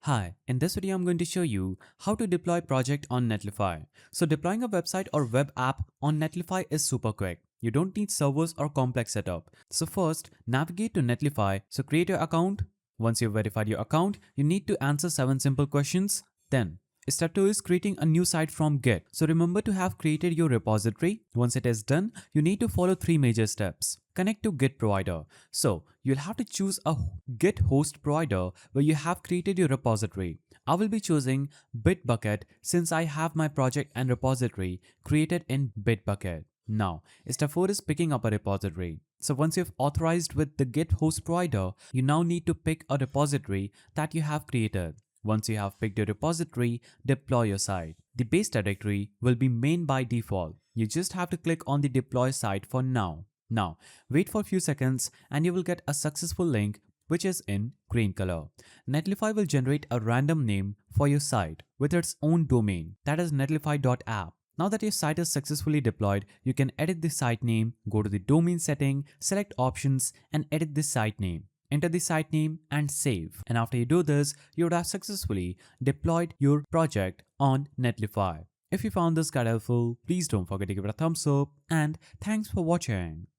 Hi, in this video I'm going to show you how to deploy project on Netlify. So deploying a website or web app on Netlify is super quick. You don't need servers or complex setup. So first, navigate to Netlify. So create your account. Once you've verified your account, you need to answer 7 simple questions. Then step 2 is creating a new site from Git. So remember to have created your repository. Once it is done, you need to follow 3 major steps. Connect to Git provider. So you'll have to choose a Git host provider where you have created your repository. I will be choosing Bitbucket since I have my project and repository created in Bitbucket. Now, step 4 is picking up a repository. So once you've authorized with the Git host provider, you now need to pick a repository that you have created. Once you have picked your repository, deploy your site. The base directory will be main by default. You just have to click on the deploy site for now. Now, wait for a few seconds and you will get a successful link which is in green color. Netlify will generate a random name for your site with its own domain, that is netlify.app. Now that your site is successfully deployed, you can edit the site name, go to the domain setting, select options and edit the site name. Enter the site name and save. And after you do this, you would have successfully deployed your project on Netlify. If you found this guide helpful, please don't forget to give it a thumbs up and thanks for watching.